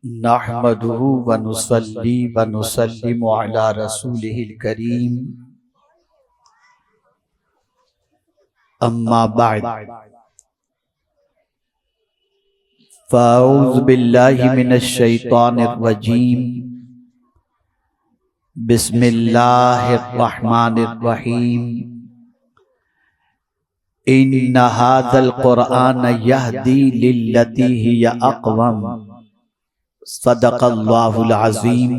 نحمده ونصلي ونسلم على رسوله الكريم اما بعد فاعوذ بالله من الشيطان الرجيم بسم الله الرحمن الرحيم ان هذا القرآن يهدي للتي هي اقوم صدق اللہ العظیم۔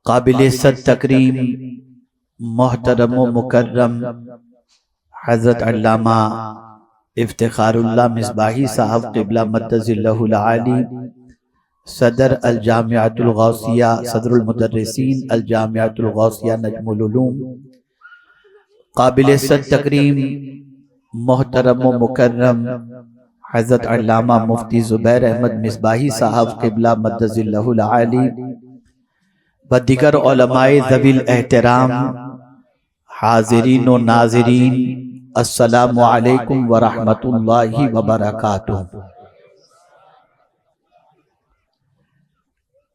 قابل صد تکریم محترم و مکرم حضرت علامہ افتخار اللہ مصباحی صاحب قبلہ مدظ اللہ العالی، صدر الجامعۃ الغوثیہ، صدر المدرسین الجامعۃ الغوثیہ نجم العلوم، قابل صد تکریم محترم و مکرم حضرت علامہ مفتی زبیر احمد مصباحی صاحب قبلہ مدظ اللہ العالی و دیگر علماء ذوی الاحترام، حاضرین و ناظرین، السلام علیکم ورحمۃ اللہ وبرکاتہ۔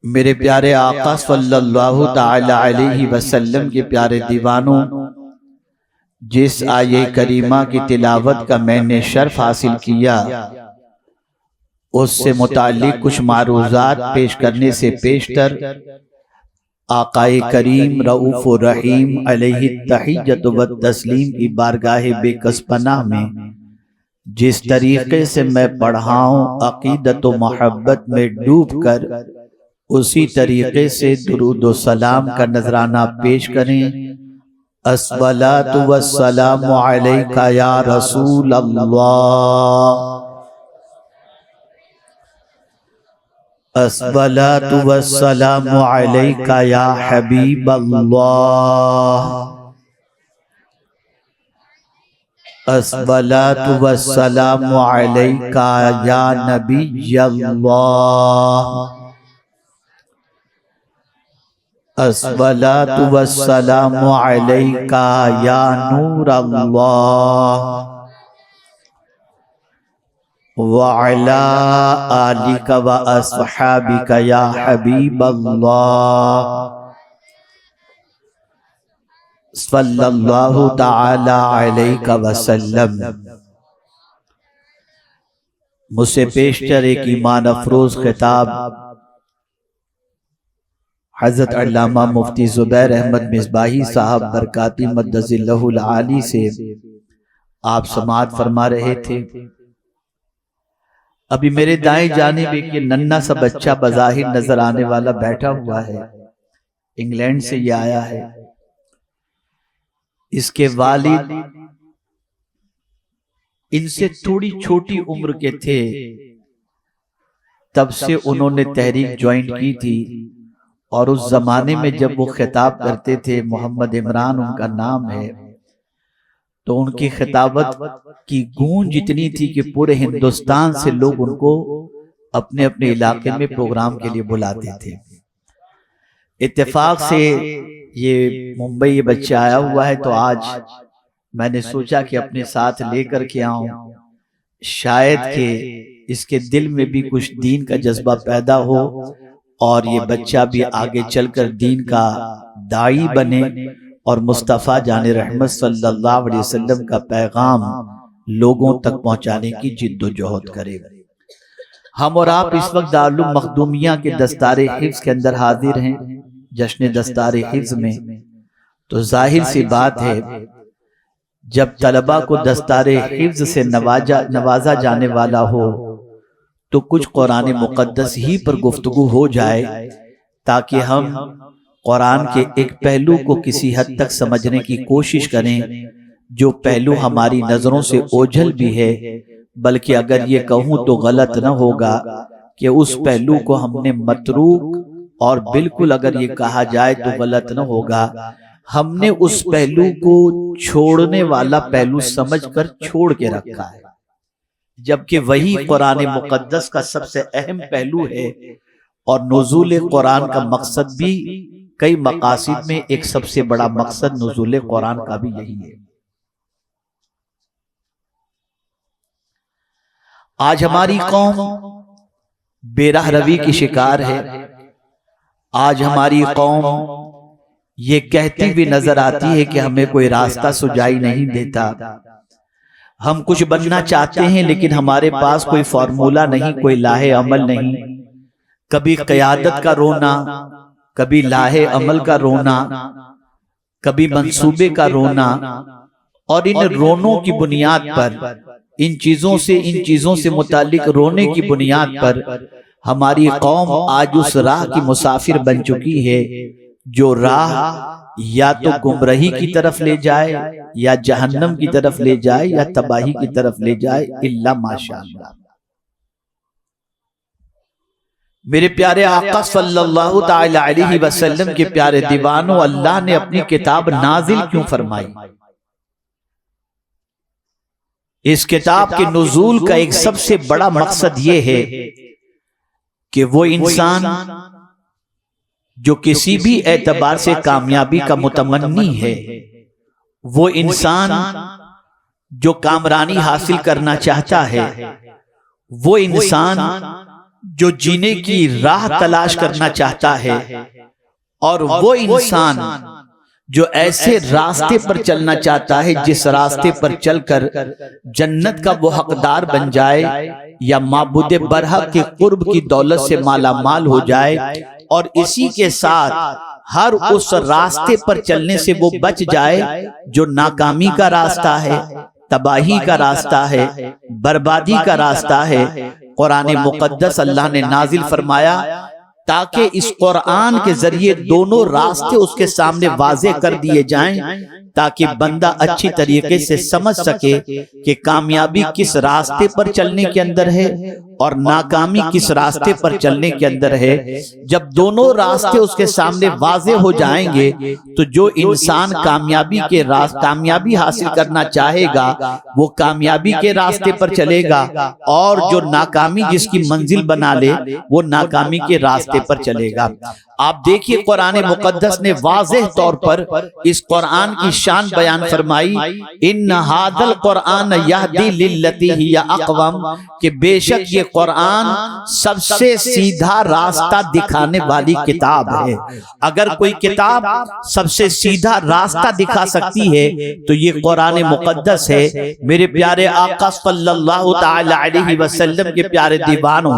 میرے پیارے آقا صلی اللہ تعالی علیہ وسلم کے پیارے دیوانوں، جس آیہ کریمہ کی تلاوت کا میں نے شرف حاصل کیا، اس سے متعلق کچھ معروضات پیش کرنے سے پیشتر آقا کریم رؤوف الرحیم علیہ التحیۃ والتسلیم کی بارگاہ بے کس پناہ میں جس طریقے سے میں پڑھا ہوں، عقیدت و محبت میں ڈوب کر اسی طریقے سے درود و سلام کا نذرانہ پیش کریں۔ الصلاۃ والسلام علیک یا رسول اللہ، الصلاۃ والسلام علیک یا حبیب اللہ، الصلاۃ والسلام علیک یا نبی اللہ، الصلاۃ والسلام علیک یا نور اللہ، وعلی آلک و اصحابک یا حبیب اللہ، صلی اللہ تعالی علیہ وسلم۔ مجھ سے پیشتر ایک ایمان افروز خطاب حضرت علامہ مفتی زبیر احمد مصباحی صاحب برکاتی مدظ اللہ العالی سے آپ سماعت فرما رہے تھے۔ ابھی میرے دائیں جانب ایک ننھا سا بچہ بظاہر نظر آنے والا بیٹھا ہوا ہے، انگلینڈ سے یہ آیا ہے۔ اس کے والد ان سے تھوڑی چھوٹی عمر کے تھے، تب سے انہوں نے تحریک جوائن کی تھی، اور اس زمانے میں جب وہ خطاب کرتے تھے، محمد عمران ان کا نام ہے، تو ان کی خطابت کی گونج اتنی تھی کہ پورے ہندوستان سے لوگ ان کو اپنے اپنے علاقے میں پروگرام کے لیے بلاتے تھے۔ اتفاق سے یہ ممبئی بچہ آیا ہوا ہے، تو آج میں نے سوچا کہ اپنے ساتھ لے کر کے آؤں، شاید کہ اس کے دل میں بھی کچھ دین کا جذبہ پیدا ہو اور یہ بچہ بھی آگے چل کر دین کا داعی بنے اور مصطفیٰ جان رحمت صلی اللہ علیہ وسلم کا پیغام لوگوں تک پہنچانے کی جد و جہد کرے۔ ہم اور آپ اس وقت دارالعلوم مخدومیہ کے دستار حفظ کے اندر حاضر ہیں، جشن دستار حفظ میں، تو ظاہر سی بات ہے جب طلبہ کو دستار حفظ سے نوازا جانے والا ہو تو کچھ قرآن مقدس ہی پر گفتگو ہو جائے، تاکہ ہم قرآن کے ایک پہلو کو کسی حد تک سمجھنے کی کوشش کریں، جو پہلو ہماری نظروں سے اوجھل بھی ہے، بلکہ اگر یہ کہوں تو غلط نہ ہوگا کہ اس پہلو کو ہم نے متروک، اور بالکل اگر یہ کہا جائے تو غلط نہ ہوگا ہم نے اس پہلو کو چھوڑنے والا پہلو سمجھ کر چھوڑ کے رکھا ہے، جبکہ وہی قرآن مقدس کا سب سے اہم پہلو ہے، اور نزول قرآن کا مقصد بھی کئی مقاصد میں ایک سب سے بڑا مقصد نزول قرآن کا بھی یہی ہے۔ آج ہماری قوم بے راہ روی کی شکار ہے۔ آج ہماری قوم یہ کہتی بھی نظر آتی ہے کہ ہمیں کوئی راستہ سجائی نہیں دیتا، ہم کچھ بننا چاہتے ہیں لیکن ہمارے پاس کوئی فارمولہ نہیں، کوئی لاہ عمل نہیں۔ کبھی قیادت کا رونا، کبھی لاہ عمل کا رونا، کبھی منصوبے کا رونا، اور ان رونوں کی بنیاد پر، ان چیزوں سے متعلق رونے کی بنیاد پر ہماری قوم آج اس راہ کی مسافر بن چکی ہے جو راہ یا تو گمراہی کی طرف لے جائے، یا جہنم کی طرف لے جائے، یا تباہی کی طرف لے جائے، الا ماشاءاللہ۔ میرے پیارے آقا صلی اللہ تعالی علیہ وسلم کے پیارے دیوانوں، اللہ نے اپنی کتاب نازل کیوں فرمائی؟ اس کتاب کے نزول کا ایک سب سے بڑا مقصد یہ ہے کہ وہ انسان جو کسی بھی اعتبار سے کامیابی کا متمنی ہے، وہ انسان جو کامرانی حاصل کرنا چاہتا ہے، وہ انسان جو جینے کی راہ تلاش کرنا چاہتا ہے، اور وہ انسان جو ایسے راستے پر چلنا چاہتا ہے جس راستے پر چل کر جنت کا وہ حقدار بن جائے، یا معبود برحق کے قرب کی دولت سے مالا مال ہو جائے، اور اسی کے ساتھ ہر اس راستے پر چلنے سے وہ بچ جائے جو ناکامی کا راستہ ہے، تباہی کا راستہ ہے، بربادی کا راستہ ہے۔ قرآن مقدس اللہ نے نازل فرمایا تاکہ اس قرآن کے ذریعے دونوں راستے اس کے سامنے واضح کر دیے جائیں، تاکہ بندہ اچھی طریقے سے سمجھ سکے کہ کامیابی کس راستے پر چلنے کے اندر ہے اور ناکامی کس راستے پر چلنے کے اندر ہے۔ جب دونوں راستے اس کے سامنے واضح ہو جائیں گے تو جو انسان کامیابی حاصل کرنا چاہے گا وہ کامیابی کے راستے پر چلے گا، اور جو ناکامی جس کی منزل بنا لے وہ ناکامی کے راستے پر چلے گا۔ آپ دیکھیے قرآن مقدس نے واضح طور پر اس قرآن کی شان بیان فرمائی، ان ھذا القرآن یہدی للتی ہی اقوم، کہ بے شک یہ قرآن سب سے سیدھا راستہ دکھانے والی کتاب ہے۔ اگر کوئی کتاب سب سے سیدھا راستہ دکھا سکتی ہے تو یہ قرآن مقدس ہے۔ میرے پیارے آقا صلی اللہ تعالی علیہ وسلم کے پیارے دیوانوں،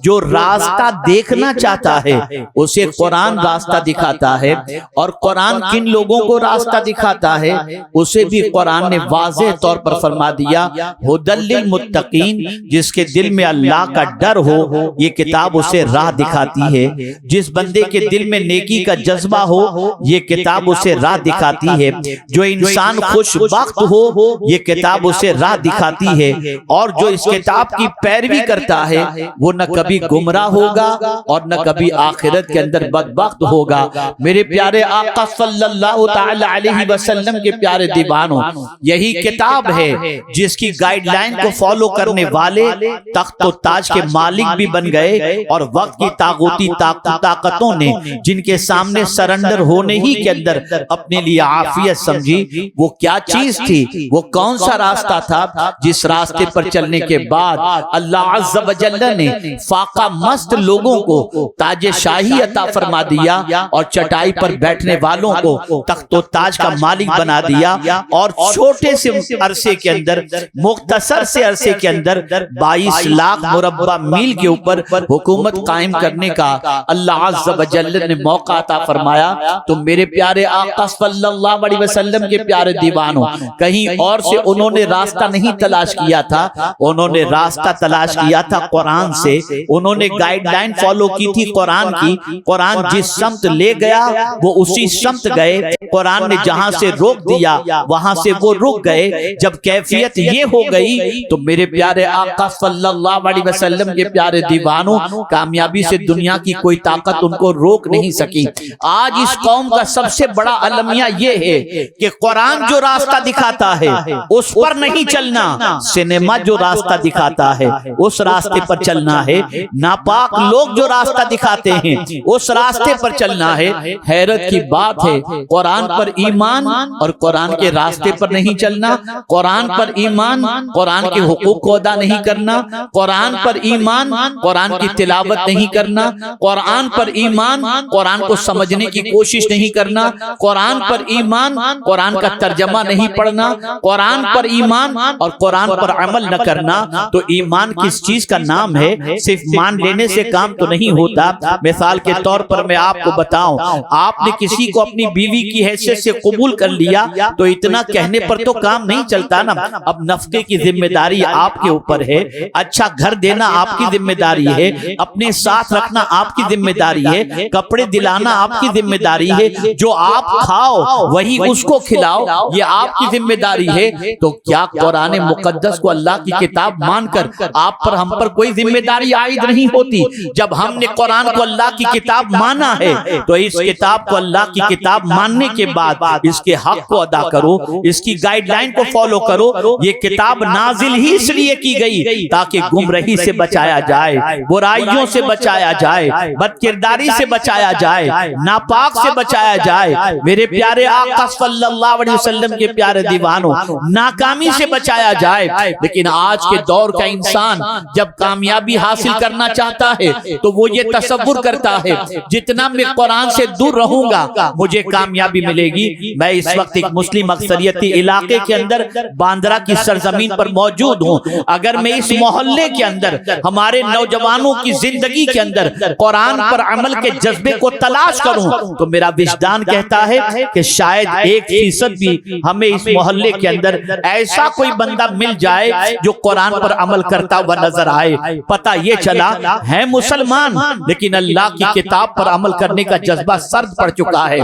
جو راستہ دیکھنا چاہتا ہے اسے قرآن راستہ دکھاتا ہے، اور قرآن کن لوگوں کو راستہ دکھاتا ہے اسے بھی قرآن نے واضح طور پر فرما دیا، ھدی للمتقین، جس کے دل میں اللہ کا ڈر ہو یہ کتاب اسے راہ دکھاتی ہے، جس بندے کے دل میں نیکی کا جذبہ ہو یہ کتاب اسے راہ دکھاتی ہے، جو انسان خوش بخت ہو یہ کتاب اسے راہ دکھاتی ہے، اور جو اس کتاب کی پیروی کرتا ہے وہ نہ کبھی گمراہ ہوگا اور نہ کبھی آخرت کے اندر بدبخت ہوگا۔ میرے پیارے آقا صلی اللہ تعالی علیہ وسلم کے پیارے دیوانوں، یہی کتاب ہے جس کی گائیڈ لائن کو فالو کرنے والے تخت و تاج کے مالک بھی بن گئے، اور وقت کی طاغوتی طاقتوں نے جن کے سامنے سرنڈر ہونے ہی کے اندر اپنے لیے عافیت سمجھی۔ وہ کیا چیز تھی؟ وہ کون سا راستہ تھا جس راستے پر چلنے کے بعد اللہ عز و جل نے فاقہ مست لوگوں کو تاج شاہی عطا فرما دیا، اور چٹائی پر بیٹھنے والوں کو تخت و تاج کا مالک بنا دیا، اور چھوٹے سے عرصے کے اندر، مختصر سے عرصے کے اندر 22 لاکھ مربع میل کے اوپر حکومت قائم کرنے کا اللہ عز و جل نے موقع عطا فرمایا۔ تو میرے پیارے آقا صلی اللہ علیہ وسلم کے پیارے دیوانوں، کہیں اور سے انہوں نے راستہ نہیں تلاش کیا تھا، انہوں نے راستہ تلاش کیا تھا قرآن سے، انہوں نے گائیڈ لائن فالو کی تھی قرآن کی۔ قرآن جس سمت لے گیا وہ اسی سمت گئے، قرآن نے جہاں سے روک دیا وہاں سے وہ رک گئے۔ جب کیفیت یہ ہو گئی تو میرے پیارے آقا صلی اللہ علیہ وسلم کے پیارے دیوانوں، کامیابی سے دنیا کی کوئی طاقت ان کو روک نہیں سکی۔ آج اس قوم کا سب سے بڑا المیہ یہ ہے کہ قرآن جو راستہ دکھاتا ہے اس پر نہیں چلنا، سینما جو راستہ دکھاتا ہے اس راستے پر چلنا ہے، ناپاک لوگ جو راستہ دکھاتے ہیں اس راستے پر چلنا ہے۔ حیرت کی بات ہے، قرآن پر ایمان اور قرآن کے راستے پر نہیں چلنا، قرآن پر ایمان قرآن کے حقوق کو ادا نہیں کرنا، قرآن پر ایمان قرآن کی تلاوت نہیں کرنا، قرآن پر ایمان قرآن کو سمجھنے کی کوشش نہیں کرنا، قرآن پر ایمان قرآن کا ترجمہ نہیں پڑھنا، قرآن پر ایمان اور قرآن پر عمل نہ کرنا۔ تو ایمان کس چیز کا نام ہے؟ صرف مان لینے سے کام تو نہیں ہوتا۔ مثال کے طور پر میں آپ کو بتاؤں، آپ نے کسی کو اپنی بیوی کی حیثیت سے قبول کر لیا تو اتنا کہنے پر تو کام نہیں چلتا نا۔ اب نفقے کی ذمہ داری آپ کے اوپر ہے، اچھا گھر دینا آپ کی ذمہ داری ہے، اپنے ساتھ رکھنا آپ کی ذمہ داری ہے، کپڑے دلانا آپ کی ذمہ داری ہے، جو آپ کھاؤ وہی اس کو کھلاؤ یہ آپ کی ذمہ داری ہے۔ تو کیا قرآن مقدس کو اللہ کی کتاب مان کر آپ پر ہم پر کوئی ذمہ داری عائد نہیں ہوتی؟ جب ہم نے قرآن کو اللہ کی کتاب مانا ہے تو اس کتاب کو اللہ کی کتاب ماننے کے بعد اس کے حق کو ادا کرو، اس کی گائیڈ لائن کو فالو کرو۔ یہ کتاب نازل ہی اس لیے کی گئی تاکہ گمراہی سے بچایا جائے، برائیوں سے بچایا جائے، بد کرداری سے بچایا جائے، ناپاک سے بچایا جائے۔ میرے پیارے آقا صلی اللہ علیہ وسلم کے پیارے دیوانوں، ناکامی سے بچایا جائے۔ لیکن آج کے دور کا انسان جب کامیابی حاصل کرنا چاہتا ہے تو وہ یہ تصور کرتا ہے جتنا میں قرآن سے دور رہوں گا مجھے کامیابی ملے گی۔ میں اس وقت ایک مسلم اکثریتی علاقے کے اندر باندرا کی سرزمین پر موجود ہوں۔ اگر میں اس محلے کے اندر ہمارے نوجوانوں کی زندگی کے اندر قرآن پر عمل کے جذبے کو تلاش کروں تو میرا وجدان کہتا ہے کہ شاید 1% بھی ہمیں اس محلے کے اندر ایسا کوئی بندہ مل جائے جو قرآن پر عمل کرتا ہوا نظر آئے۔ پتہ یہ چلا ہے مسلمان لیکن اللہ کی کتاب پر عمل کرنے کا جذبہ سرد پڑ چکا ہے،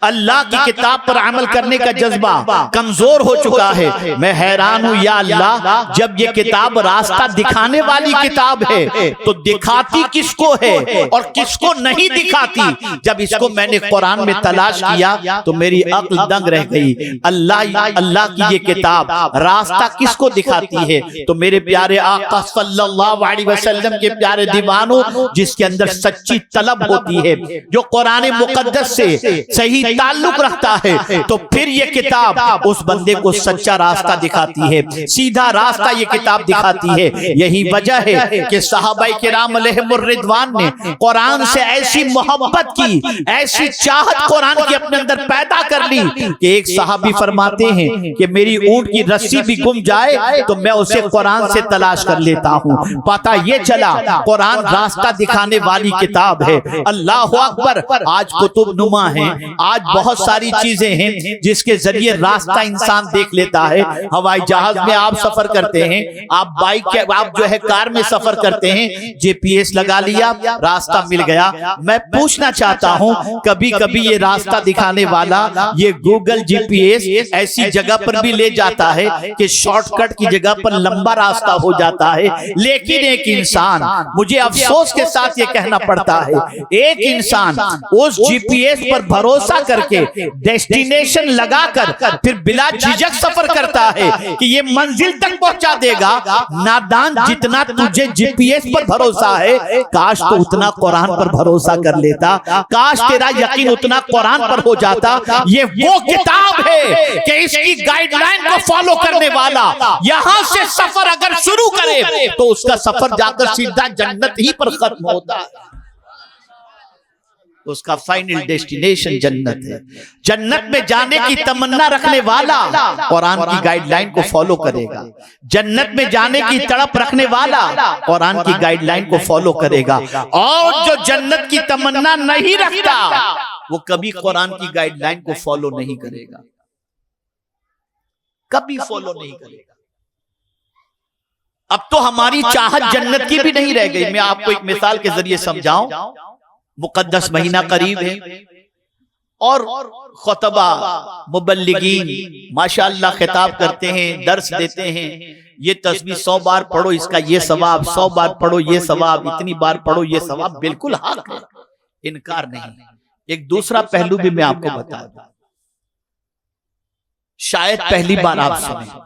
اللہ کی کتاب پر عمل کرنے کا جذبہ کمزور ہو چکا ہے۔ میں حیران ہوں یا اللہ، جب یہ کتاب راستہ دکھانے والی کتاب ہے تو دکھاتی کس کو ہے اور کس کو نہیں دکھاتی؟ جب اس کو میں نے قرآن میں تلاش کیا تو میری عقل دنگ رہ گئی۔ اللہ کی یہ کتاب راستہ کس کو دکھاتی ہے؟ تو میرے پیارے آقا صلی اللہ علیہ وسلم کے پیارے دیوانوں، جس کے اندر سچی طلب ہوتی ہے، جو قرآن مقدس سے صحیح تعلق رکھتا ہے، تو پھر یہ کتاب اس بندے کو سچا راستہ دکھاتی ہے، سیدھا راستہ یہ کتاب دکھاتی ہے۔ یہی وجہ ہے کہ صحابہ کرام علیہم الرضوان نے قرآن سے ایسی محبت کی، ایسی چاہت قرآن کی اپنے اندر پیدا کر لی کہ ایک صحابی فرماتے ہیں کہ میری اونٹ کی رسی بھی گم جائے تو میں اسے قرآن سے تلاش کر لیتا ہوں۔ پتہ یہ چلا قرآن راستہ دکھانے والی کتاب ہے۔ اللہ اکبر! آج کتب نما ہیں، آج بہت ساری چیزیں ہیں جس کے ذریعے راستہ انسان دیکھ لیتا ہے۔ ہوائی جہاز میں آپ سفر کرتے ہیں، آپ بائک کے آپ جو ہے کار میں سفر کرتے ہیں، جی پی ایس لگا لیا، راستہ مل گیا۔ میں پوچھنا چاہتا ہوں، کبھی کبھی یہ راستہ دکھانے والا یہ گوگل جی پی ایس ایسی جگہ پر بھی لے جاتا ہے کہ شارٹ کٹ کی جگہ پر لمبا راستہ ہو جاتا ہے، لیکن ایک انسان، مجھے افسوس کے ساتھ یہ کہنا پڑتا ہے، ایک انسان اس جی پی ایس پر بھروسہ کر کے ڈیسٹینیشن لگا کر پھر بلا جھجک سفر کرتا ہے کہ یہ منزل تک پہنچا دے گا۔ نادان، جتنا تجھے جی پی ایس پر بھروسہ ہے کاش تو اتنا قرآن پر بھروسہ کر لیتا، کاش تیرا یقین اتنا قرآن پر ہو جاتا۔ یہ وہ کتاب ہے کہ اس کی گائیڈ لائن کو فالو کرنے والا یہاں سے سفر اگر شروع کرے تو اس کا سفر جا کر سیدھا جنت ہی پر ختم ہوتا ہے، اس کا فائنل ڈیسٹینیشن جنت ہے۔ جنت میں جانے کی تمنا رکھنے والا قرآن کی گائیڈ لائن کو فالو کرے گا، جنت میں جانے کی تڑپ رکھنے والا قرآن کی گائیڈ لائن کو فالو کرے گا، اور جو جنت کی تمنا نہیں رکھتا وہ کبھی قرآن کی گائیڈ لائن کو فالو نہیں کرے گا، کبھی فالو نہیں کرے گا۔ اب تو ہماری چاہت جنت کی بھی نہیں رہ گئی۔ میں آپ کو ایک مثال کے ذریعے سمجھاؤں، مقدس مہینہ قریب ہے اور خطبہ مبلغین ماشاءاللہ خطاب کرتے ہیں، درس دیتے ہیں، یہ تسبیح 100 بار پڑھو اس کا یہ ثواب، 100 بار پڑھو یہ ثواب، اتنی بار پڑھو یہ ثواب، بالکل حق ہے، انکار نہیں۔ ایک دوسرا پہلو بھی میں آپ کو بتا دوں، شاید پہلی بار آپ سنیں،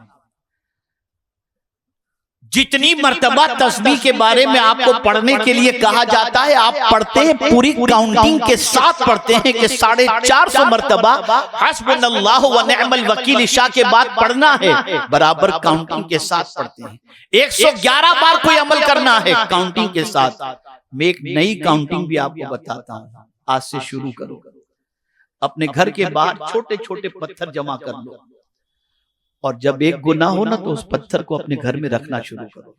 جتنی مرتبہ تسبیح کے بارے میں آپ کو پڑھنے کے لیے کہا جاتا ہے آپ پڑھتے ہیں پوری کاؤنٹنگ کے ساتھ پڑھتے ہیں کہ 450 مرتبہ حسبنا اللہ و نعم الوکیل عشاء کے بعد پڑھنا ہے، برابر کاؤنٹنگ کے ساتھ پڑھتے ہیں۔ 111 بار کوئی عمل کرنا ہے کاؤنٹنگ کے ساتھ۔ میں ایک نئی کاؤنٹنگ بھی آپ کو بتاتا ہوں، آج سے شروع کرو۔ اپنے گھر کے باہر چھوٹے چھوٹے پتھر جمع کر لو، اور جب ایک گناہ ہو نا تو اس پتھر کو اپنے گھر میں رکھنا شروع کرو،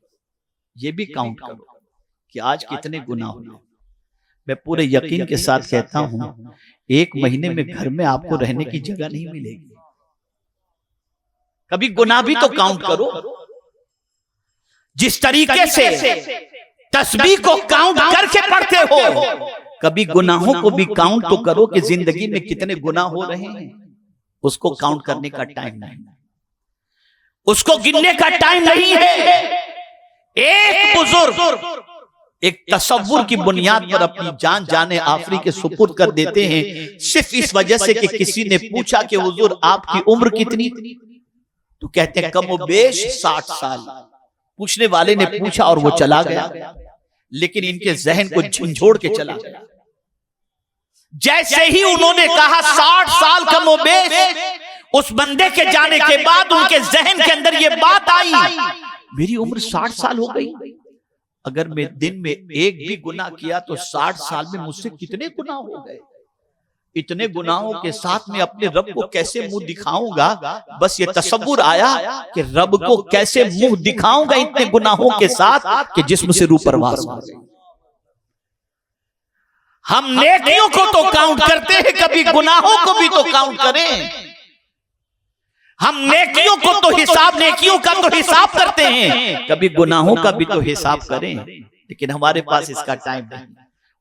یہ بھی کاؤنٹ کرو کہ آج کتنے گناہ ہوئے۔ میں پورے یقین کے ساتھ کہتا ہوں 1 مہینے میں گھر میں آپ کو رہنے کی جگہ نہیں ملے گی۔ کبھی گناہ بھی تو کاؤنٹ کرو، جس طریقے سے تسبیح کو کاؤنٹ کر کے پڑھتے ہو، کبھی گناہوں کو بھی کاؤنٹ تو کرو کہ زندگی میں کتنے گناہ ہو رہے ہیں۔ اس کو کاؤنٹ کرنے کا ٹائم نہیں، اس کو گننے کا ٹائم نہیں ہے۔ ایک بزرگ ایک تصور کی بنیاد پر اپنی جان جانے آفری کے سپرد کر دیتے ہیں، صرف اس وجہ سے کہ کسی نے پوچھا کہ حضور آپ کی عمر کتنی تھی؟ تو کہتے ہیں کم و بیش 60 سال۔ پوچھنے والے نے پوچھا اور وہ چلا گیا، لیکن ان کے ذہن کو جھنجھوڑ کے چلا گیا۔ جیسے ہی انہوں نے کہا 60 سال کم و بیش، اس بندے کے جانے کے بعد ان کے ذہن کے اندر یہ بات آئی، میری عمر 60 سال ہو گئی، اگر میں دن میں ایک بھی گناہ کیا تو 60 سال میں مجھ سے کتنے گناہ ہو گئے۔ اتنے گناہوں کے ساتھ میں اپنے رب کو کیسے منہ دکھاؤں گا؟ بس یہ تصور آیا کہ رب کو کیسے منہ دکھاؤں گا اتنے گناہوں کے ساتھ کہ جسم سے روح پرواز ہو گئی۔ ہم نیکیوں کو تو کاؤنٹ کرتے ہیں، کبھی گناہوں کو بھی تو کاؤنٹ کریں۔ ہم نیکیوں کو تو حساب، نیکیوں کا تو حساب کرتے ہیں، کبھی گناہوں کا بھی تو حساب کریں، لیکن ہمارے پاس اس کا ٹائم نہیں۔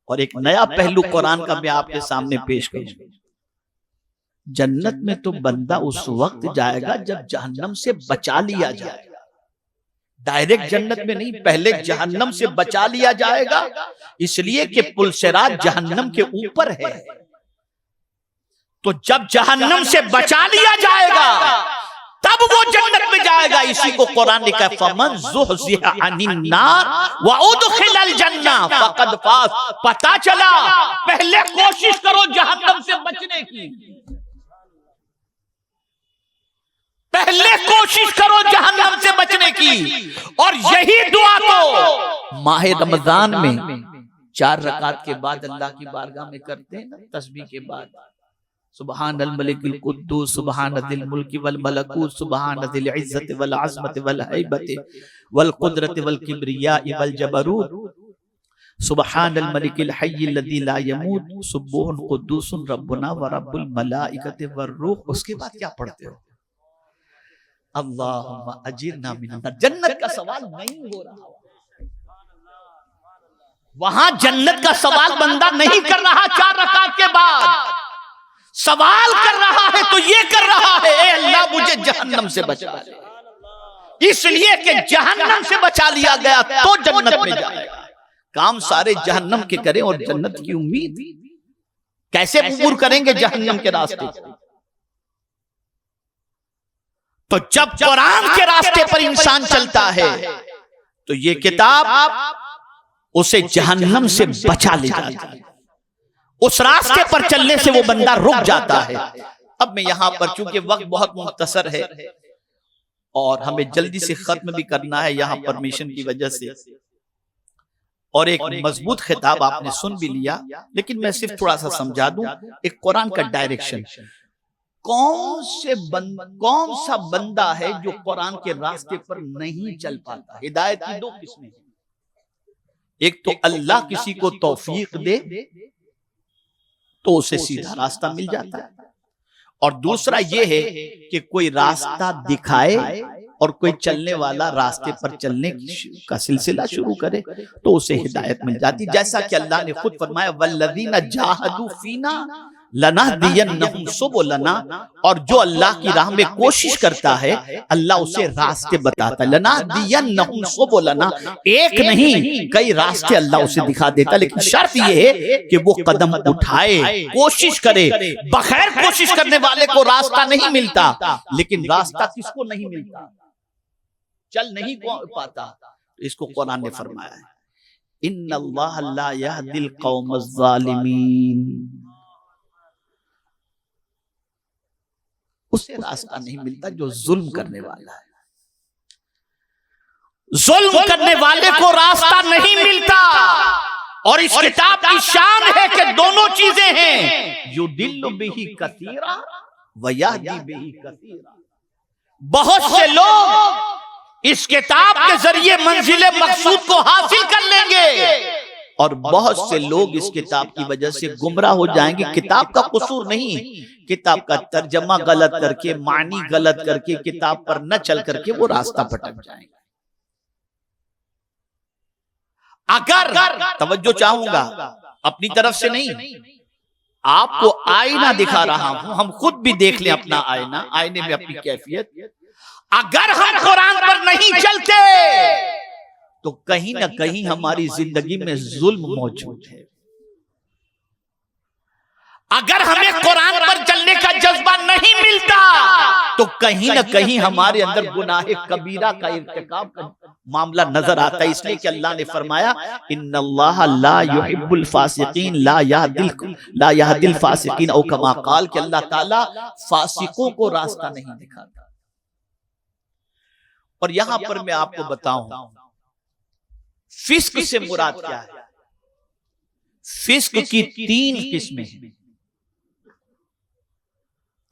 اور ایک نیا پہلو قرآن کا میں آپ کے سامنے پیش کروں۔ جنت میں تو بندہ اس وقت جائے گا جب جہنم سے بچا لیا جائے گا، ڈائریکٹ جنت میں نہیں، پہلے جہنم سے بچا لیا جائے گا، اس لیے کہ پل صراط جہنم کے اوپر ہے۔ تو جب جہنم سے بچا لیا جائے گا تب وہ جنت میں جائے گا۔ اسی کو قرآن نے کہا فَمَنْ زُحْزِحَ عَنِ النَّارِ وَأُدْخِلَ الْجَنَّةَ فَقَدْ فَازَ۔ پتہ چلا پہلے کوشش کرو جہنم سے بچنے کی، پہلے کوشش کرو جہنم سے بچنے کی۔ اور یہی دعا تو ماہ رمضان میں 4 رکعت کے بعد اللہ کی بارگاہ میں کرتے ہیں نا، تسبیح کے بعد، سبحان الملک القدوس سبحان ذی الملک والملکوت سبحان ذی العزت والعظمت والہیبت والقدرت والکبریاء والجبروت سبحان الملک الحی الذی لا یموت سبوح قدوس ربنا ورب الملائکۃ والروح۔ اس کے بعد کیا پڑھتے ہو؟ اللہم اجرنا من النار۔ جنت کا سوال نہیں ہو رہا، وہاں جنت کا سوال بندہ نہیں کر رہا 4 رکعت کے بعد، سوال کر رہا ہے تو یہ کر رہا ہے اے اللہ مجھے جہنم سے بچا لے۔ اس لیے کہ جہنم سے بچا لیا گیا تو جنت میں جائے گا۔ کام سارے جہنم کے کریں اور جنت کی امید کیسے عبور کریں گے جہنم کے راستے؟ تو جب قرآن کے راستے پر انسان چلتا ہے تو یہ کتاب اسے جہنم سے بچا لے جاتی ہے، اس راستے پر چلنے سے وہ بندہ رک جاتا ہے۔ اب میں یہاں پر چونکہ وقت بہت مختصر ہے اور ہمیں جلدی سے ختم بھی کرنا ہے یہاں پرمیشن کی وجہ سے، اور ایک مضبوط خطاب آپ نے سن بھی لیا، لیکن میں صرف تھوڑا سا سمجھا دوں ایک قرآن کا ڈائریکشن۔ کون سا بندہ ہے جو قرآن کے راستے پر نہیں چل پاتا؟ ہدایت کی 2 قسمیں ہیں، ایک تو اللہ کسی کو توفیق دے تو اسے سیدھا راستہ مل جاتا ہے، اور دوسرا یہ ہے کہ کوئی راستہ دکھائے اور کوئی چلنے والا راستے پر چلنے کا سلسلہ شروع کرے تو اسے ہدایت مل جاتی، جیسا کہ اللہ نے خود فرمایا وَالَّذِينَ جَاهَدُوا فِينَا لَنَهْدِيَنَّهُمْ سُبُلَنَا، اور جو اللہ کی راہ میں کوشش کرتا ہے اللہ اسے راستے بتاتا ہے۔ لَنَهْدِيَنَّهُمْ سُبُلَنَا، ایک نہیں کئی راستے اللہ اسے دکھا دیتا، لیکن شرط یہ ہے کہ وہ قدم اٹھائے، کوشش کرے۔ بغیر کوشش کرنے والے کو راستہ نہیں ملتا، لیکن راستہ کس کو نہیں ملتا؟ چل نہیں پاتا، اس کو قرآن نے فرمایا ہے ان اللہ لا یہدی القوم الظالمین، اسے راستہ نہیں ملتا جو ظلم کرنے والا ہے. ظلم کرنے والے کو راستہ نہیں ملتا. اور اس کتاب کی شان ہے کہ دونوں چیزیں ہیں، یضل بہ کثیرا ویہدی بہ کثیرا. بہت سے لوگ اس کتاب کے ذریعے منزل مقصود کو حاصل کر لیں گے، اور بہت سے لوگ اس کتاب کی وجہ سے گمراہ ہو جائیں گے. کتاب کا قصور نہیں، کتاب کا ترجمہ غلط کر کے، معنی غلط کر کے، کتاب پر نہ چل کر کے وہ راستہ پھٹک جائیں گے. اگر توجہ چاہوں گا اپنی طرف سے نہیں، آپ کو آئینہ دکھا رہا ہوں، ہم خود بھی دیکھ لیں اپنا آئینہ، آئینے میں اپنی کیفیت. اگر ہم قرآن پر نہیں چلتے تو کہیں نہ کہیں ہماری زندگی میں ظلم موجود ہے. اگر ہمیں قرآن پر چلنے کا جذبہ نہیں ملتا تو کہیں نہ کہیں ہمارے اندر گناہ کبیرہ کا ارتکاب کا معاملہ نظر آتا ہے. اس لیے کہ اللہ نے فرمایا ان اللہ لا يحب الفاسقین لا يهدي الفاسقین، او کما قال کہ اللہ تعالی فاسقوں کو راستہ نہیں دکھاتا. اور یہاں پر میں آپ کو بتاؤں فسق سے مراد کیا ہے. فسق کی 3 قسمیں ہیں.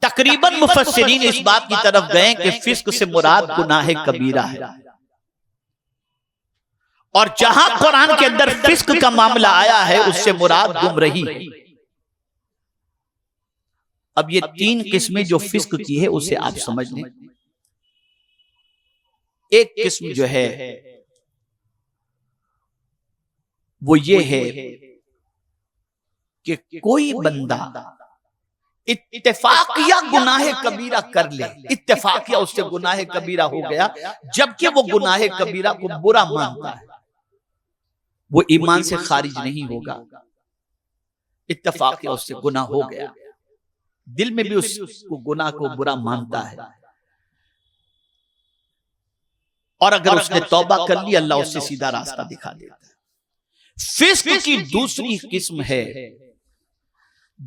تقریباً مفسرین اس بات کی طرف گئے کہ فسق سے مراد گناہ کبیرہ ہے، اور جہاں قرآن کے اندر فسق کا معاملہ آیا ہے اس سے مراد گمراہی. اب یہ 3 قسمیں جو فسق کی ہے اسے آپ سمجھ لیں. ایک قسم جو ہے وہ یہ ہے کہ کوئی بندہ اتفاقیہ گناہ کبیرہ کر لے، اتفاقیہ اس سے گناہ کبیرہ ہو گیا، جبکہ وہ گناہ کبیرہ کو برا مانتا ہے، وہ ایمان سے خارج نہیں ہوگا. اتفاقیہ اس سے گناہ ہو گیا، دل میں بھی اس کو گناہ کو برا مانتا ہے، اور اگر اس نے توبہ کر لی اللہ اس سے سیدھا راستہ دکھا دیتا ہے. فسق کی دوسری قسم ہے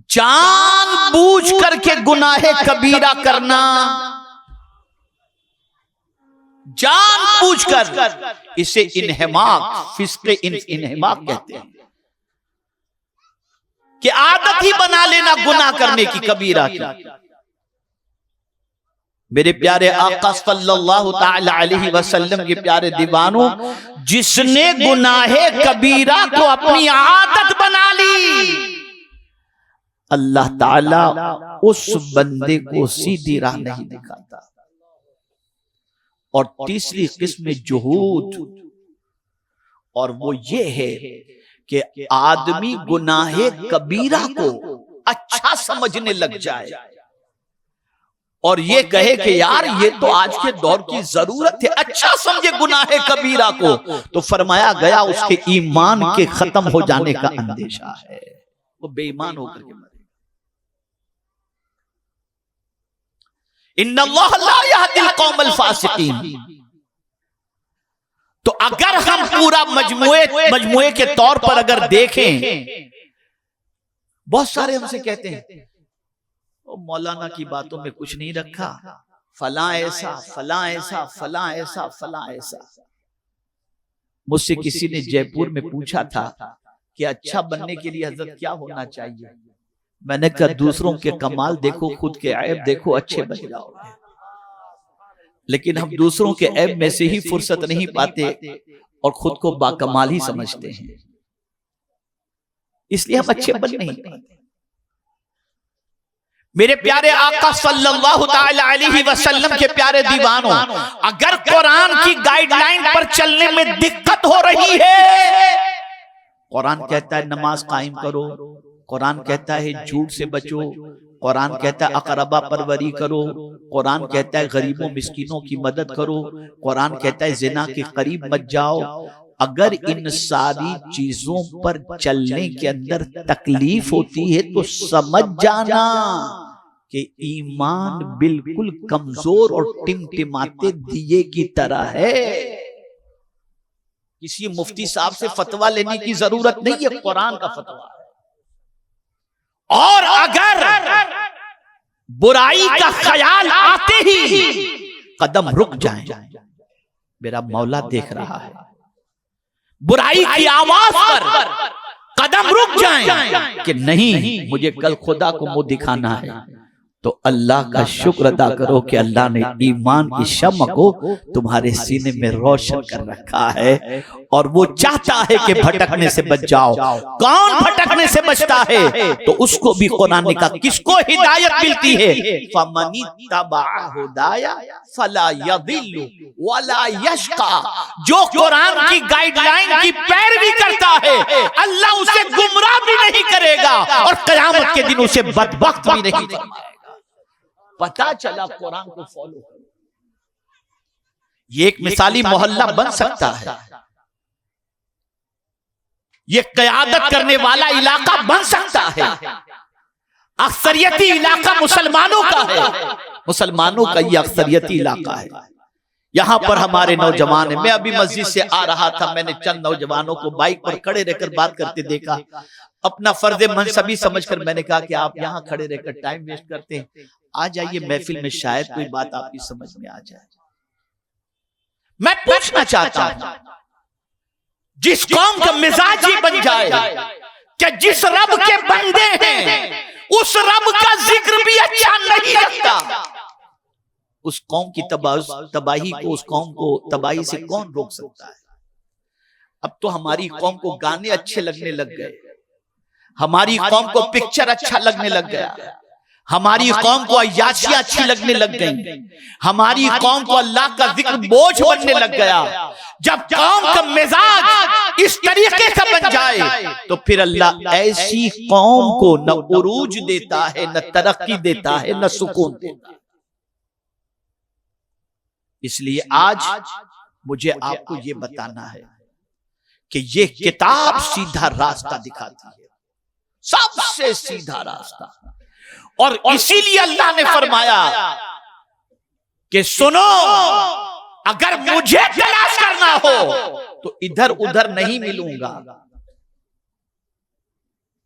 جان بوجھ کر کے گناہ کبیرہ کرنا. جان بوجھ کر، اسے انہماک، فسق انہماک کہتے ہیں، کہ عادت ہی بنا لینا گناہ کرنے کی، کبیرہ کی. میرے پیارے آقا صلی اللہ تعالی علیہ وسلم کے پیارے دیوانوں، جس نے گناہ کبیرہ کو اپنی عادت بنا لی اللہ تعالی اس بندے کو سیدھی راہ نہیں دکھاتا. اور تیسری قسم جہود، اور وہ یہ ہے کہ آدمی گناہ کبیرہ کو اچھا سمجھنے لگ جائے اور یہ کہے کہ یار یہ تو آج کے دور کی ضرورت ہے، اچھا سمجھے گناہ کبیرہ کو، تو فرمایا گیا اس کے ایمان کے ختم ہو جانے کا اندیشہ ہے، وہ بے ایمان ہو کر کے مرے. ان اللہ لا یہدی القوم الفاسقین. تو اگر ہم پورا مجموعے کے طور پر اگر دیکھیں، بہت سارے ہم سے کہتے ہیں مولانا کی باتوں میں کچھ نہیں رکھا، فلاں ایسا فلاں ایسا فلاں ایسا فلاں ایسا. مجھ سے کسی نے جے پور میں پوچھا تھا کہ اچھا بننے کے لیے حضرت کیا ہونا چاہیے. میں نے کہا دوسروں کے کمال دیکھو، خود کے عیب دیکھو، اچھے بن جاؤ گے. لیکن ہم دوسروں کے عیب میں سے ہی فرصت نہیں پاتے اور خود کو باکمال ہی سمجھتے ہیں، اس لیے ہم اچھے بن نہیں پاتے. میرے پیارے آقا صلی اللہ تعالی علیہ وسلم کے پیارے دیوانوں، اگر قرآن کی گائیڈ لائن پر چلنے میں دقت ہو رہی ہے، قرآن کہتا ہے نماز قائم کرو، قرآن کہتا ہے جھوٹ سے بچو، قرآن کہتا ہے اقربا پروری کرو، قرآن کہتا ہے غریبوں مسکینوں کی مدد کرو، قرآن کہتا ہے زنا کے قریب مت جاؤ. اگر ان ساری چیزوں پر چلنے کے اندر تکلیف ہوتی ہے تو سمجھ جانا کہ ایمان بالکل کمزور اور ٹمٹماتے دیے کی طرح ہے. کسی مفتی صاحب سے فتویٰ لینے کی ضرورت نہیں ہے، قرآن کا فتویٰ ہے. اور اگر برائی کا خیال آتے ہی قدم رک جائیں، میرا مولا دیکھ رہا ہے، برائی کی آواز پر قدم رک جائیں کہ نہیں مجھے کل خدا کو منہ دکھانا ہے، تو اللہ کا شکر ادا کرو کہ اللہ نے ایمان کی شمع کو تمہارے سینے میں روشن کر رکھا ہے، اور وہ چاہتا ہے کہ بھٹکنے سے بچ جاؤ. کون بھٹکنے سے بچتا ہے؟ تو اس کو بھی قرآن نے کہا کس کو ہدایت ملتی ہے؟ فَمَنِ اتَّبَعَ هُدَايَ فَلَا يَضِلُّ وَلَا يَشْقَى. جو قرآن کی گائیڈ لائن کی پیروی کرتا ہے اللہ اسے گمراہ بھی نہیں کرے گا اور قیامت کے دن اسے بدبخت بھی نہیں فرمائے گا. پتا چلا قرآن کو فالو کرو. یہ ایک مثالی محلہ بن سکتا ہے، یہ قیادت کرنے والا علاقہ بن سکتا ہے. اکثریتی علاقہ مسلمانوں کا ہے، مسلمانوں کا یہ اکثریتی علاقہ ہے. یہاں پر ہمارے نوجوان ہیں. میں ابھی مسجد سے آ رہا تھا، میں نے چند نوجوانوں کو بائک پر کھڑے رہ کر بات کرتے دیکھا. اپنا فرض منصبی سمجھ کر میں نے کہا کہ آپ یہاں کھڑے رہ کر ٹائم ویسٹ کرتے ہیں، آ جائیے محفل میں، شاید کوئی بات آپ کی سمجھ میں آ جائے. میں پوچھنا چاہتا ہوں، جس قوم کا مزاج ہی بن جائے کہ جس رب کے بندے ہیں اس رب کا ذکر بھی اچھا نہیں لگتا، اس قوم کی تباہی کو، اس قوم کو تباہی سے کون روک سکتا ہے؟ اب تو ہماری قوم کو گانے اچھے لگنے لگ گئے، ہماری قوم کو پکچر اچھا لگنے لگ گیا، ہماری قوم کو عیاشیاں اچھی لگنے لگ گئی، ہماری قوم کو اللہ کا ذکر بوجھ بننے لگ گیا. جب قوم کا مزاج اس طریقے کا بن جائے تو پھر اللہ ایسی قوم کو نہ عروج دیتا ہے، نہ ترقی دیتا ہے، نہ سکون دیتا ہے. اس لیے آج مجھے آپ کو یہ بتانا ہے کہ یہ کتاب سیدھا راستہ دکھاتی ہے، سب سے سیدھا راستہ. اور اسی لیے اللہ نے فرمایا کہ سنو، اگر مجھے تلاش کرنا ہو تو ادھر ادھر نہیں ملوں گا،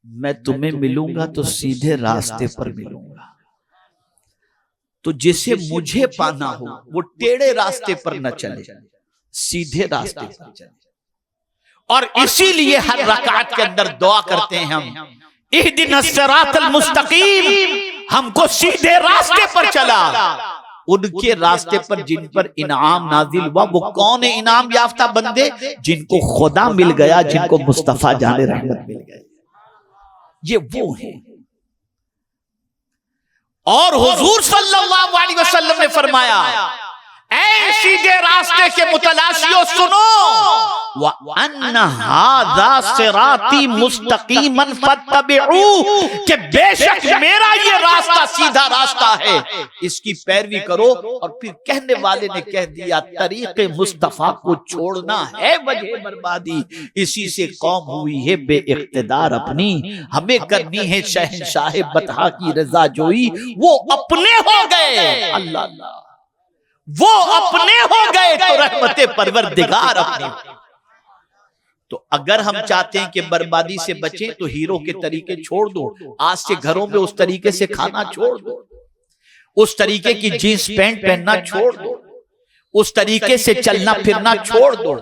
میں تمہیں ملوں گا تو سیدھے راستے پر ملوں گا. تو جسے مجھے پانا ہو وہ ٹیڑھے راستے پر نہ چلے، سیدھے راستے پر چلے. اور اسی لیے ہر رکعت کے اندر دعا کرتے ہیں ہم، اہدنا الصراط المستقیم، ہم کو سیدھے راستے پر چلا. ان کے راستے پر جن پر انعام نازل ہوا، وہ کون انعام یافتہ بندے؟ جن کو خدا مل گیا، جن کو مصطفیٰ جان رحمت مل گئے، یہ وہ ہیں. اور حضور صلی اللہ علیہ وسلم نے فرمایا، اے سیدھے راستے کے متلاشیوں سنو، وَأَنَّ هَذَا صِرَاطِي مُسْتَقِيمًا فَاتَّبِعُوهُ، کہ بے شک میرا یہ راستہ سیدھا راستہ ہے، اس کی پیروی کرو. اور پھر کہنے والے نے کہہ دیا طریق مصطفیٰ کو چھوڑنا ہے وجہ بربادی، اسی سے قوم ہوئی ہے بے اقتدار اپنی، ہمیں کرنی ہے شہنشاہ بطحا کی رضا جوئی. وہ اپنے ہو گئے، اللہ اللہ، وہ اپنے ہو گئے تو رحمت پروردگار اپنی. تو اگر ہم چاہتے ہیں کہ بربادی سے بچیں تو ہیرو کے طریقے چھوڑ دو. آج سے گھروں میں اس طریقے سے کھانا چھوڑ دو، اس طریقے کی جینس پینٹ پہننا چھوڑ دو، اس طریقے سے چلنا پھرنا چھوڑ دو.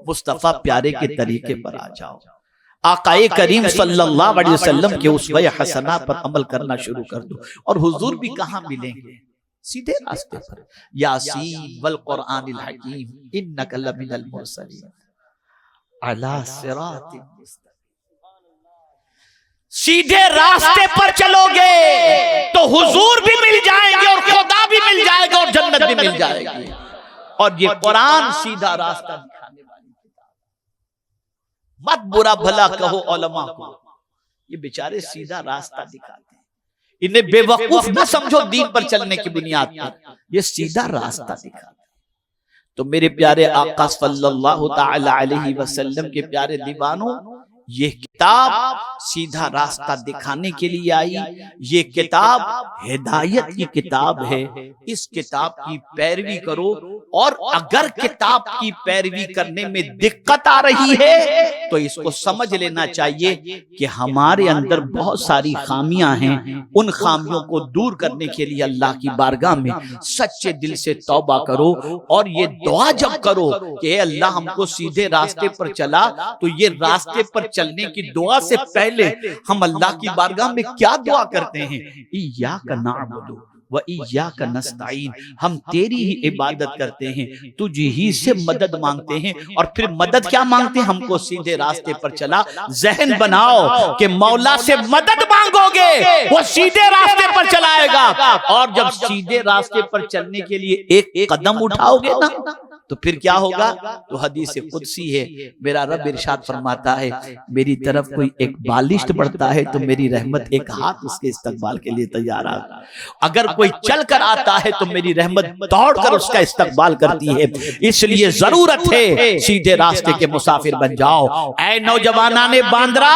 مصطفیٰ پیارے کے طریقے پر آ جاؤ. آقا کریم صلی اللہ علیہ وسلم کے اسوہ حسنہ پر عمل کرنا شروع کر دو. اور حضور بھی کہاں ملیں گے؟ سیدھے راستے پر. یاسین والقرآن الحکیم انک لمن المرسلین علی صراط مستقیم. سیدھے راستے پر چلو گے تو حضور بھی مل جائیں گے اور خدا بھی مل جائے گا اور جنت بھی مل جائے گی. اور یہ قرآن سیدھا راستہ دکھانے والی کتاب. مت برا بھلا کہو علماء کو، یہ بیچارے سیدھا راستہ دکھاتے ہیں. انہیں بے وقوف نہ سمجھو دین پر چلنے کی بنیاد پر، یہ سیدھا راستہ دکھاتے ہیں. تو میرے پیارے آقا صلی اللہ تعالی علیہ وسلم کے پیارے دیوانوں، یہ کتاب سیدھا راستہ دکھانے کے لیے آئی، یہ کتاب ہدایت کی کتاب ہے، اس کتاب کی پیروی کرو، اور اگر کتاب کی پیروی کرنے میں دقت آ رہی ہے تو اس کو سمجھ لینا چاہیے کہ ہمارے اندر بہت ساری خامیاں ہیں، ان خامیوں کو دور کرنے کے لیے اللہ کی بارگاہ میں سچے دل سے توبہ کرو، اور یہ دعا جب کرو کہ اے اللہ ہم کو سیدھے راستے پر چلا، تو یہ راستے پر چلنے کی دعا سے پہلے ہم اللہ کی بارگاہ میں کیا دعا کرتے ہیں؟ ایاک نعبد و ایاک نستعین، ہم تیری ہی عبادت کرتے ہیں، تجھ ہی سے مدد مانگتے ہیں، اور پھر مدد کیا مانگتے ہیں؟ ہم کو سیدھے راستے پر چلا۔ ذہن بناؤ کہ مولا سے مدد مانگو گے وہ سیدھے راستے پر چلائے گا، اور جب سیدھے راستے پر چلنے کے لیے ایک قدم اٹھاؤ گے نا تو پھر کیا ہوگا؟ تو حدیث قدسی ہے، میرا رب ارشاد فرماتا ہے میری طرف کوئی ایک بالشت بڑھتا ہے تو میری رحمت ایک ہاتھ اس کے استقبال کے لیے تیار ہے، اگر کوئی چل کر آتا ہے تو میری رحمت دوڑ کر اس کا استقبال کرتی ہے۔ اس لیے ضرورت ہے سیدھے راستے کے مسافر بن جاؤ۔ اے نوجوانان باندرا،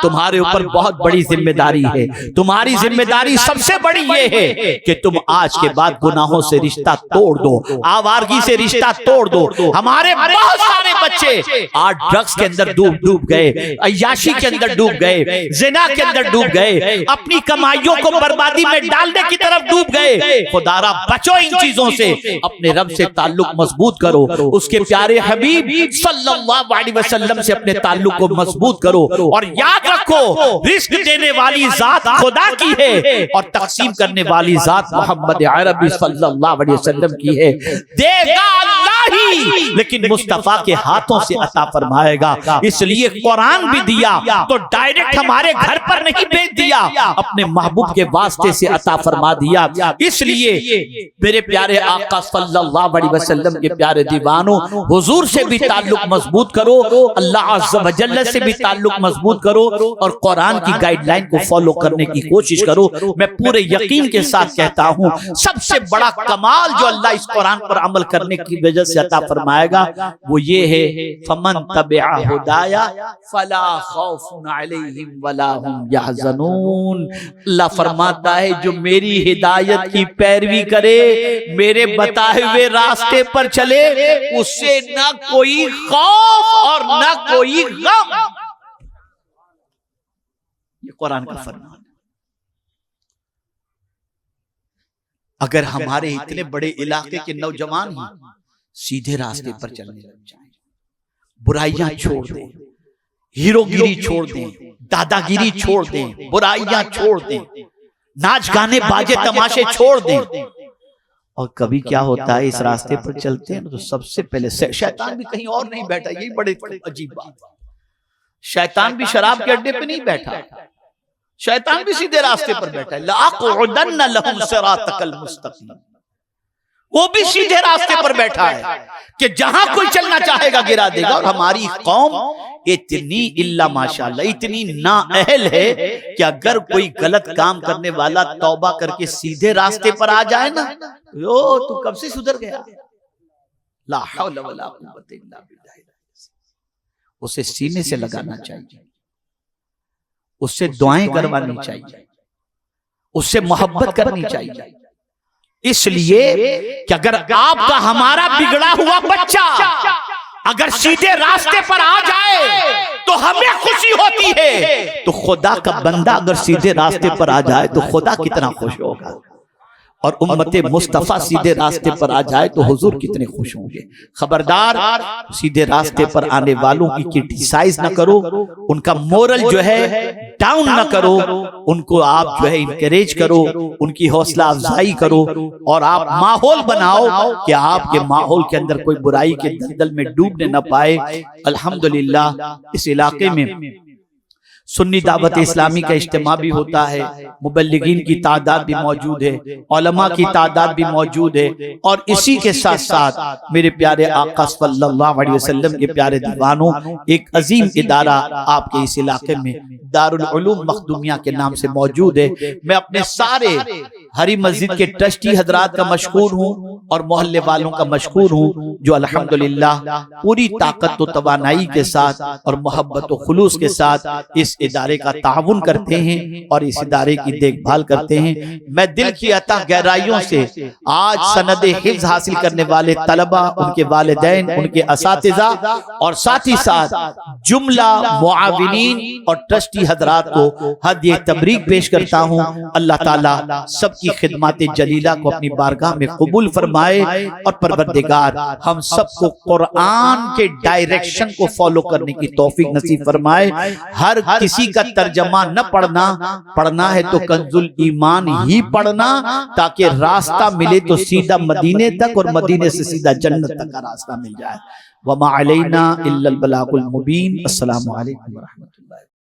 تمہارے اوپر بہت بڑی ذمہ داری ہے، تمہاری ذمہ داری سب سے بڑی یہ ہے کہ تم آج کے بعد گناہوں سے رشتہ توڑ دو، آوارگی سے رشتہ توڑ دو۔ ہمارے بہت سارے بچے آج ڈرگز کے اندر ڈوب گئے، عیاشی کے اندر ڈوب گئے، زنا کے اندر ڈوب گئے، اپنی کمائیوں کو بربادی میں ڈالنے کی طرف ڈوب گئے۔ خدا را بچو ان چیزوں سے، اپنے رب سے تعلق مضبوط کرو، اس کے پیارے حبیب صلی اللہ علیہ وسلم سے اپنے تعلق کو مضبوط کرو، اور یاد رکھو رزق دینے والی ذات خدا کی ہے اور تقسیم کرنے والی ذات محمد عربی صلی اللہ علیہ وسلم کی ہے۔ دے گا اللہ ہی، لیکن مصطفیٰ کے ہاتھوں سے عطا فرمائے گا۔ اس لیے قرآن بھی دیا تو ڈائریکٹ ہمارے گھر پر نہیں بھیج دیا، اپنے محبوب کے واسطے سے عطا فرما دیا۔ اس لیے میرے پیارے آقا صلی اللہ علیہ وسلم کے پیارے دیوانوں، حضور سے بھی تعلق مضبوط کرو، اللہ عز و جل سے بھی تعلق مضبوط کرو، اور قرآن کی گائیڈ لائن کو فالو کرنے کی کوشش کرو۔ میں پورے یقین کے ساتھ کہتا ہوں سب سے بڑا کمال جو اللہ اس قرآن پر عمل کرنے کی وجہ سے عطا فرمائے گا وہ یہ ہے فمن تبع ہدایا فلا خوف علیہم ولا هم يحزنون۔ اللہ فرماتا ہے جو میری ہدایت کی پیروی کرے، میرے بتائے ہوئے راستے پر چلے، اس سے نہ کوئی خوف اور نہ کوئی غم۔ یہ قرآن کا فرمان۔ اگر ہمارے اتنے بڑے علاقے کے نوجوان ہی سیدھے راستے پر چلنے لگ جائیں، برائیاں چھوڑ دیں، ہیرو گیری چھوڑ دیں، دادا گیری چھوڑ دیں، برائیاں چھوڑ دیں، ناچ گانے باجے تماشے چھوڑ دیں، اور کبھی کیا ہوتا ہے اس راستے پر چلتے ہیں تو سب سے پہلے شیطان بھی کہیں اور نہیں بیٹھا۔ یہی بڑے عجیب بات، شیطان بھی شراب کے اڈے پہ نہیں بیٹھا، شیطان بھی سیدھے راستے پر بیٹھا ہے۔ لَأَقْعُدَنَّ لَهُمْ صِرَاطَكَ الْمُسْتَقِيمَ، وہ بھی سیدھے راستے پر بیٹھا ہے کہ جہاں کوئی چلنا چاہے گا گرا دے گا۔ اور ہماری قوم اتنی اللہ ماشاءاللہ اتنی نااہل ہے کہ اگر کوئی غلط کام کرنے والا توبہ کر کے سیدھے راستے پر آ جائے نا، تو کب سے سدھر گیا۔ لا حول ولا قوت الا باللہ، اسے سینے سے لگانا چاہیے، اس سے دعائیں کروانی چاہیے، اس سے محبت کرنی چاہیے۔ اس لیے کہ اگر آپ کا ہمارا بگڑا ہوا بچہ اگر سیدھے راستے پر آ جائے تو ہمیں خوشی ہوتی ہے، تو خدا کا بندہ اگر سیدھے راستے پر آ جائے تو خدا کتنا خوش ہوگا، اور امت مصطفیٰ سیدھے راستے پر آ جائے تو حضور کتنے خوش ہوں گے۔ خبردار سیدھے راستے پر آنے والوں کی کرٹیسائز نہ کرو، ان کا مورل جو ہے ڈاؤن نہ کرو، ان کو آپ جو ہے انکریج کرو، ان کی حوصلہ افزائی کرو، اور آپ ماحول بناؤ کہ آپ کے ماحول کے اندر کوئی برائی کے دلدل میں ڈوبنے نہ پائے۔ الحمدللہ اس علاقے میں سنی دعوت اسلامی کا اجتماع بھی ہوتا ہے، مبلغین کی تعداد بھی موجود ہے، علماء کی تعداد بھی موجود ہے، اور اسی کے ساتھ ساتھ میرے پیارے آقا صلی اللہ علیہ وسلم کے پیارے دیوانوں، ایک عظیم ادارہ آپ کے اس علاقے میں دارالعلوم مخدومیہ کے نام سے موجود ہے۔ میں اپنے سارے ہری مسجد کے ٹرسٹی حضرات کا مشکور ہوں اور محلے والوں کا مشکور ہوں جو الحمدللہ پوری طاقت و توانائی کے ساتھ اور محبت و خلوص کے ساتھ اس ادارے کا تعاون کرتے ہیں اور اس ادارے کی دیکھ بھال کرتے ہیں۔ میں دل کی عطا گہرائیوں سے آج سند حفظ حاصل کرنے والے طلبہ، ان کے والدین، ان کے اساتذہ اور ساتھ ہی ساتھ جملہ معاونین اور ٹرسٹی حضرات کو ہدیہ تبریک پیش کرتا ہوں۔ اللہ تعالیٰ سب کی خدمات جلیلہ کو اپنی بارگاہ میں قبول فرمائے اور پروردگار ہم سب کو قرآن کے ڈائریکشن کو فالو کرنے کی توفیق نصیب فرمائے۔ ہر کسی کا ترجمہ نہ پڑھنا ہے تو کنز الایمان ہی پڑھنا، تاکہ راستہ ملے تو سیدھا مدینے تک اور مدینے سے سیدھا جنت تک کا راستہ مل جائے۔ وما علینا الا البلاغ المبین۔ السلام علیکم ورحمۃ اللہ۔